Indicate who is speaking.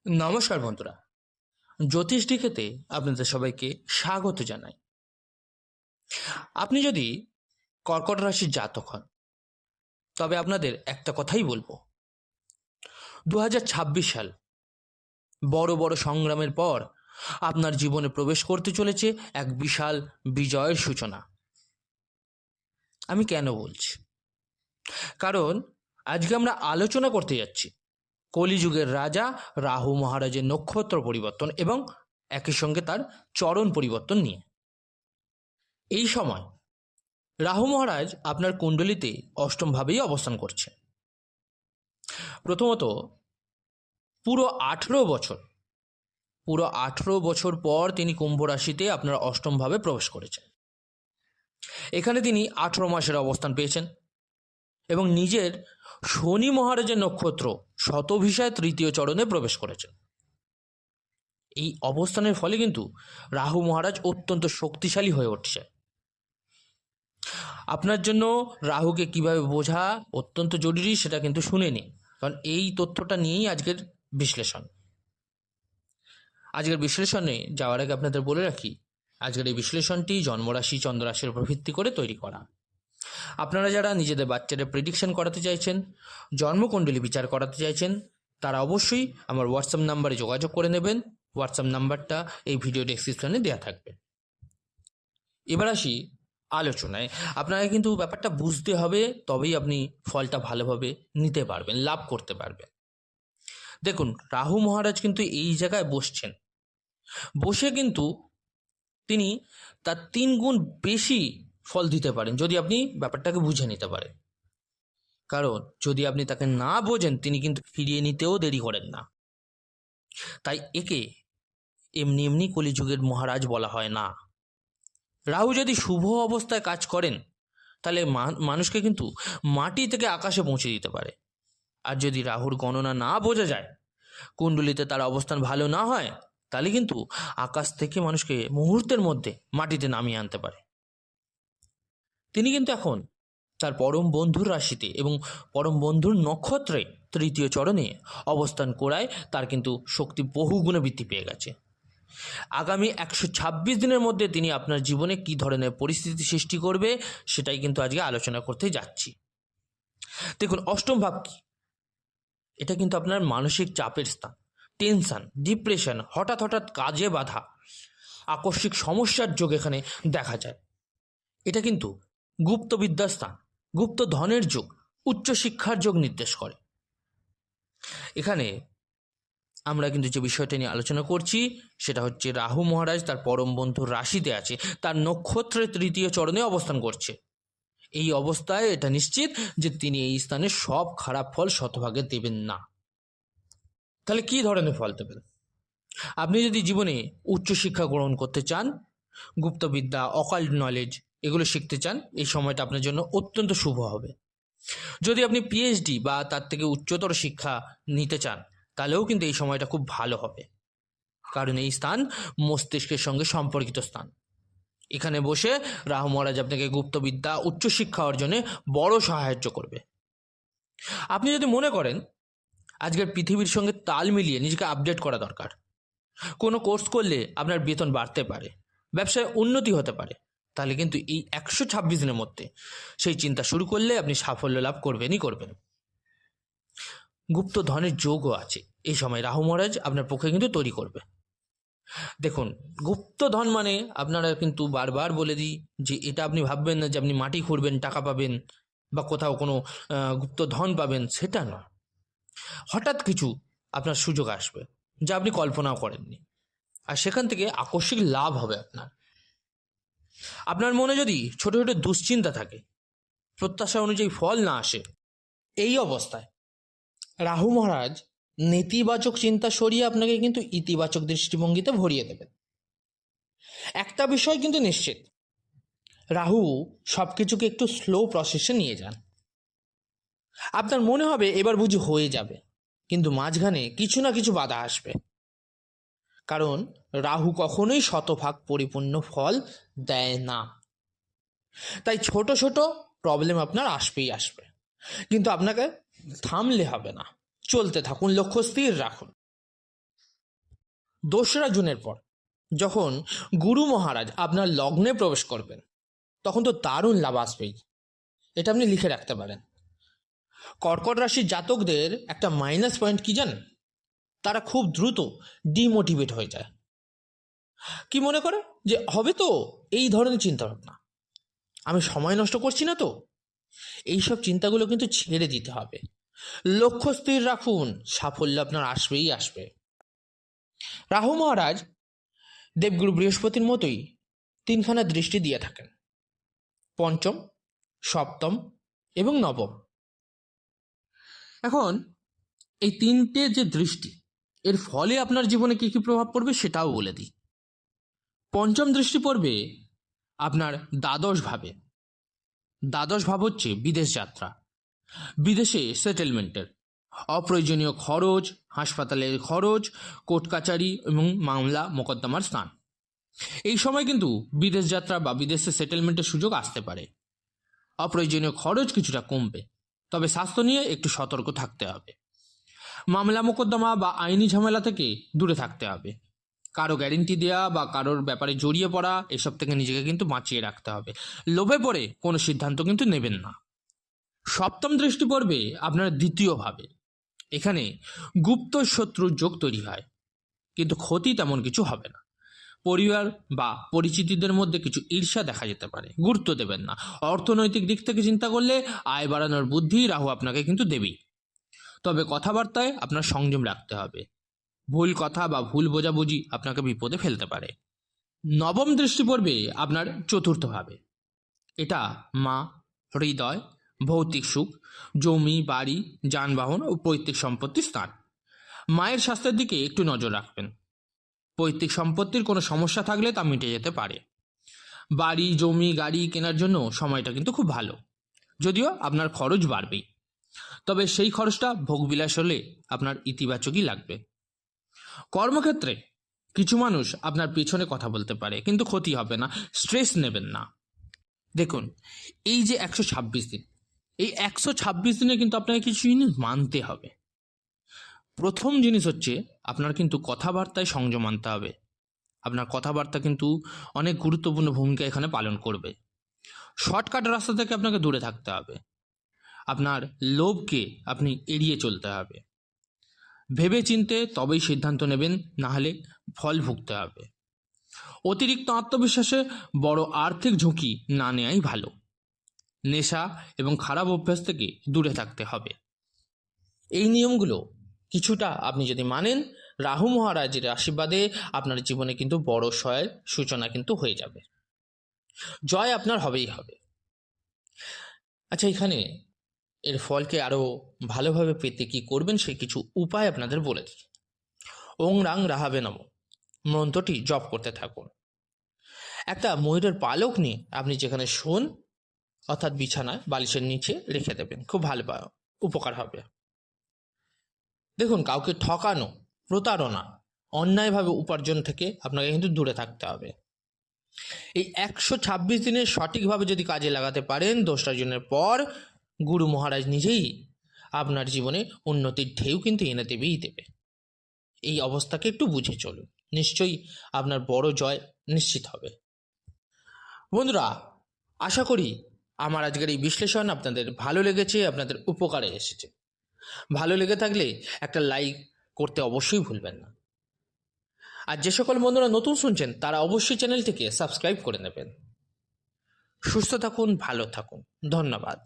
Speaker 1: নমস্কার বন্ধুরা, জ্যোতিষ ডিকেতে আপনাদের সবাইকে স্বাগত জানাই। আপনি যদি কর্কট রাশির জাতক হন, তবে আপনাদের একটা কথাই বলবো, 2026 সাল বড় বড় সংগ্রামের পর আপনার জীবনে প্রবেশ করতে চলেছে এক বিশাল বিজয়ের সূচনা। আমি কেন বলছি? কারণ আজকে আমরা আলোচনা করতে যাচ্ছি কলিযুগের রাজা রাহু মহারাজের নক্ষত্র পরিবর্তন এবং একই সঙ্গে তার চরণ পরিবর্তন নিয়ে। এই সময় রাহু মহারাজ আপনার কুণ্ডলিতে অষ্টম ভাবেই অবস্থান করছে। প্রথমত, পুরো 18 বছর পর তিনি কুম্ভ রাশিতে আপনার অষ্টম ভাবে প্রবেশ করেছেন। এখানে তিনি 18 মাসের অবস্থান পেয়েছেন এবং নিজের শনি মহারাজের নক্ষত্র শতভিষায় তৃতীয় চরণে প্রবেশ করেছেন। এই অবস্থানের ফলে কিন্তু রাহু মহারাজ অত্যন্ত শক্তিশালী হয়ে উঠছে। আপনার জন্য রাহুকে কিভাবে বোঝা অত্যন্ত জরুরি, সেটা কিন্তু শুনে নিন, কারণ এই তথ্যটা নিয়েই আজকের বিশ্লেষণ। আজকের বিশ্লেষণে যাওয়ার আগে আপনাদের বলে রাখি, আজকের এই বিশ্লেষণটি জন্মরাশি চন্দ্ররাশির উপর ভিত্তি করে তৈরি করা। আপনারা যারা নিজেদের বাচ্চাদের প্রেডিকশন করাতে চাইছেন, জন্মকুণ্ডলী বিচার করাতে চাইছেন, তারা অবশ্যই আমার হোয়াটসঅ্যাপ নাম্বারে যোগাযোগ করে নেবেন। হোয়াটসঅ্যাপ নাম্বারটা এই ভিডিও ডেসক্রিপশনে দেওয়া থাকবে। এবার আসি আলোচনায়। আপনাকে কিন্তু ব্যাপারটা বুঝতে হবে, তবেই আপনি ফলটা ভালোভাবে নিতে পারবেন, লাভ করতে পারবেন। দেখুন, রাহু মহারাজ কিন্তু এই জায়গায় বসছেন, বসে কিন্তু তিনি তার 3 গুণ বেশি ফল দিতে পারেন যদি আপনি ব্যাপারটাকে বুঝে নিতে পারেন। কারণ যদি আপনি তাকে না বোঝেন, তিনি কিন্তু ফিরিয়ে নিতেও দেরি করেন না। তাই একে এমনি এমনি কলিযুগের মহারাজ বলা হয় না। রাহু যদি শুভ অবস্থায় কাজ করেন, তাহলে মানুষকে কিন্তু মাটি থেকে আকাশে পৌঁছে দিতে পারে। আর যদি রাহুর গণনা না বোঝা যায়, কুণ্ডলিতে তার অবস্থান ভালো না হয়, তাহলে কিন্তু আকাশ থেকে মানুষকে মুহূর্তের মধ্যে মাটিতে নামিয়ে আনতে পারে। তিনি কিন্তু এখন তার পরম বন্ধুর রাশিতে এবং পরম বন্ধুর নক্ষত্রে তৃতীয় চরণে অবস্থান করায় তার কিন্তু শক্তি বহুগুণে বৃদ্ধি পেয়ে গেছে। আগামী 126 দিনের মধ্যে তিনি আপনার জীবনে কি ধরনের পরিস্থিতি সৃষ্টি করবে, সেটাই কিন্তু আজকে আলোচনা করতে যাচ্ছি। দেখুন, অষ্টম ভাব কি? এটা কিন্তু আপনার মানসিক চাপের স্থান, টেনশন, ডিপ্রেশন, হঠাৎ হঠাৎ কাজে বাধা, আকস্মিক সমস্যার যোগ এখানে দেখা যায়। এটা কিন্তু গুপ্তবিদ্যার স্থান, গুপ্ত ধনের যোগ, উচ্চশিক্ষার যোগ নির্দেশ করে। এখানে আমরা কিন্তু যে বিষয়টা নিয়ে আলোচনা করছি, সেটা হচ্ছে রাহু মহারাজ তার পরম বন্ধুর রাশিতে আছে, তার নক্ষত্রের তৃতীয় চরণে অবস্থান করছে। এই অবস্থায় এটা নিশ্চিত যে তিনি এই স্থানে সব খারাপ ফল শতভাগে দেবেন না। তাহলে কি ধরনের ফল দেবেন? আপনি যদি জীবনে উচ্চশিক্ষা গ্রহণ করতে চান, গুপ্তবিদ্যা, অকাল্ট নলেজ এগুলো শিখতে চান, এই সময়টা আপনার জন্য অত্যন্ত শুভ হবে। যদি আপনি পিএইচডি বা তার থেকে উচ্চতর শিক্ষা নিতে চান, তাহলেও কিন্তু এই সময়টা খুব ভালো হবে, কারণ এই স্থান মস্তিষ্কের সঙ্গে সম্পর্কিত স্থান। এখানে বসে রাহু মহারাজ আপনাকে গুপ্তবিদ্যা, উচ্চশিক্ষা অর্জনে বড় সাহায্য করবে। আপনি যদি মনে করেন আজকের পৃথিবীর সঙ্গে তাল মিলিয়ে নিজেকে আপডেট করা দরকার, কোনো কোর্স করলে আপনার বেতন বাড়তে পারে, ব্যবসায় উন্নতি হতে পারে, তাহলে কিন্তু এই 126 দিনের মধ্যে সেই চিন্তা শুরু করলে আপনি সাফল্য লাভ করবেনই করবেন। গুপ্ত ধনের যোগও আছে, এই সময় রাহু মহারাজ আপনার পক্ষে কিন্তু তৈরি করবে। দেখুন, গুপ্ত ধন মানে আপনারা কিন্তু বারবার বলে দিই যে এটা আপনি ভাববেন না যে আপনি মাটি খুঁড়বেন টাকা পাবেন বা কোথাও কোনো গুপ্ত ধন পাবেন, সেটা নয়। হঠাৎ কিছু আপনার সুযোগ আসবে যা আপনি কল্পনাও করেননি, আর সেখান থেকে আকস্মিক লাভ হবে আপনার। আপনার মনে যদি ছোট ছোট দুশ্চিন্তা থাকে, প্রত্যাশা অনুযায়ী ফল না আসে, এই অবস্থায় রাহু মহারাজ নেতিবাচক চিন্তা সরিয়ে আপনাকে কিন্তু ইতিবাচক দৃষ্টিভঙ্গিতে ভরিয়ে দেবেন। একটা বিষয় কিন্তু নিশ্চিত, রাহু সবকিছুকে একটু স্লো প্রসেসে নিয়ে যান। আপনার মনে হবে এবার বুঝি হয়ে যাবে, কিন্তু মাঝখানে কিছু না কিছু বাধা আসবে, কারণ রাহু কখনোই শতভাগ পরিপূর্ণ ফল দেয় না। তাই ছোট ছোট প্রবলেম আপনার আসবেই আসবে, কিন্তু আপনাকে থামলে হবে না, চলতে থাকুন, লক্ষ্য স্থির রাখুন। 2রা জুনের পর যখন গুরু মহারাজ আপনার লগ্নে প্রবেশ করবেন তখন তো দারুণ লাভ আসবেই, এটা আপনি লিখে রাখতে পারেন। কর্কট রাশির জাতকদের একটা মাইনাস পয়েন্ট কি জানেন? তারা খুব দ্রুত ডিমোটিভেট হয়ে যায়। কি মনে করে যে হবে তো, এই ধরনের চিন্তা ভাবনা, আমি সময় নষ্ট করছি না তো, এইসব চিন্তাগুলো কিন্তু ছেড়ে দিতে হবে। লক্ষ্য স্থির রাখুন, সাফল্য আপনার আসবেই আসবে। রাহু মহারাজ দেবগুরু বৃহস্পতির মতোই 3খানা দৃষ্টি দিয়ে থাকেন, 5ম, 7ম এবং 9ম। এখন এই 3টে যে দৃষ্টি, এর ফলে আপনার জীবনে কি কি প্রভাব পড়বে সেটাও বলে দিই। 5ম দৃষ্টি পড়বে আপনার দ্বাদশ ভাবে। দ্বাদশ ভাব হচ্ছে বিদেশ যাত্রা, বিদেশে সেটেলমেন্টের, অপ্রয়োজনীয় খরচ, হাসপাতালের খরচ, কোর্ট কাচারি এবং মামলা মোকদ্দমার স্থান। এই সময় কিন্তু বিদেশ যাত্রা বা বিদেশে সেটেলমেন্টের সুযোগ আসতে পারে। অপ্রয়োজনীয় খরচ কিছুটা কমবে, তবে স্বাস্থ্য নিয়ে একটু সতর্ক থাকতে হবে। মামলা মোকদ্দমা বা আইনি ঝামেলা থেকে দূরে থাকতে হবে। কারো গ্যারেন্টি দেওয়া বা কারোর ব্যাপারে জড়িয়ে পড়া, এসব থেকে নিজেকে কিন্তু বাঁচিয়ে রাখতে হবে। লোভে পড়ে কোনো সিদ্ধান্ত কিন্তু নেবেন না। 7ম দৃষ্টি পড়বে আপনার 2য় ভাবে। এখানে গুপ্ত শত্রুর যোগ তৈরি হয়, কিন্তু ক্ষতি তেমন কিছু হবে না। পরিবার বা পরিচিতিদের মধ্যে কিছু ঈর্ষা দেখা যেতে পারে, গুরুত্ব দেবেন না। অর্থনৈতিক দিক থেকে চিন্তা করলে আয় বাড়ানোর বুদ্ধি রাহু আপনাকে কিন্তু দেবেই, তবে কথাবার্তায় আপনার সংযম রাখতে হবে। ভুল কথা বা ভুল বোঝাবুঝি আপনাকে বিপদে ফেলতে পারে। 9ম দৃষ্টি পড়বে আপনার 4র্থ ভাবে। এটা মা, হৃদয়, ভৌতিক সুখ, জমি, বাড়ি, যানবাহন ও পৈতৃক সম্পত্তির স্থান। মায়ের স্বাস্থ্যের দিকে একটু নজর রাখবেন। পৈতৃক সম্পত্তির কোনো সমস্যা থাকলে তা মিটে যেতে পারে। বাড়ি, জমি, গাড়ি কেনার জন্য সময়টা কিন্তু খুব ভালো, যদিও আপনার খরচ বাড়বেই, তবে সেই খরচটা ভোগবিলাস হলে আপনার ইতিবাচকই লাগবে। কর্মক্ষেত্রে কিছু মানুষ আপনার পিছনে কথা বলতে পারে, কিন্তু ক্ষতি হবে না, স্ট্রেস নেবেন না। দেখুন, এই যে 126 দিন, এই 126 দিনে কিন্তু আপনাকে কিছু জিনিস মানতে হবে। প্রথম জিনিস হচ্ছে আপনার কিন্তু কথাবার্তায় সংযম আনতে হবে। আপনার কথাবার্তা কিন্তু অনেক গুরুত্বপূর্ণ ভূমিকা এখানে পালন করবে। শর্টকাট রাস্তা থেকে আপনাকে দূরে থাকতে হবে। আপনার লোভকে আপনি এড়িয়ে চলতে হবে। ভেবে চিনতে তবেই সিদ্ধান্ত নেবেন, না হলে ফল ভুগতে হবে। অতিরিক্ত আত্মবিশ্বাসে বড় আর্থিক ঝুঁকি না নেওয়াই ভালো। নেশা এবং খারাপ অভ্যাস থেকে দূরে থাকতে হবে। এই নিয়মগুলো কিছুটা আপনি যদি মানেন, রাহু মহারাজের আশীর্বাদে আপনার জীবনে কিন্তু বড় সয়ের সূচনা কিন্তু হয়ে যাবে। জয় আপনার হবেই হবে। আচ্ছা, এখানে এর ফলকে আরও ভালোভাবে পেতে কি করবেন সেই কিছু উপায় আপনাদের বলে দিই। ওং রাং রাহাবে নম মন্ত্রটি জপ করতে থাকুন। একটা ময়ূরের পালক নিয়ে আপনি যেখানে শোন, অর্থাৎ বিছানায় বালিশের নিচে রেখে দেবেন, খুব ভালো উপকার হবে। দেখুন, কাউকে ঠকানো, প্রতারণা, অন্যায়ভাবে উপার্জন থেকে আপনাকে কিন্তু দূরে থাকতে হবে। এই 126 দিনে সঠিকভাবে যদি কাজে লাগাতে পারেন, 2রা জুনের পর গুরু মহারাজ নিজেই আপনার জীবনে উন্নতির ঢেউ কিন্তু এনে দেবেই দেবে। এই অবস্থাকে একটু বুঝে চলুন, নিশ্চয়ই আপনার বড় জয় নিশ্চিত হবে। বন্ধুরা, আশা করি আমার আজকের এই বিশ্লেষণ আপনাদের ভালো লেগেছে, আপনাদের উপকারে এসেছে। ভালো লেগে থাকলে একটা লাইক করতে অবশ্যই ভুলবেন না। আর যে সকল বন্ধুরা নতুন শুনছেন তারা অবশ্যই চ্যানেলটিকে সাবস্ক্রাইব করে নেবেন। সুস্থ থাকুন, ভালো থাকুন, ধন্যবাদ।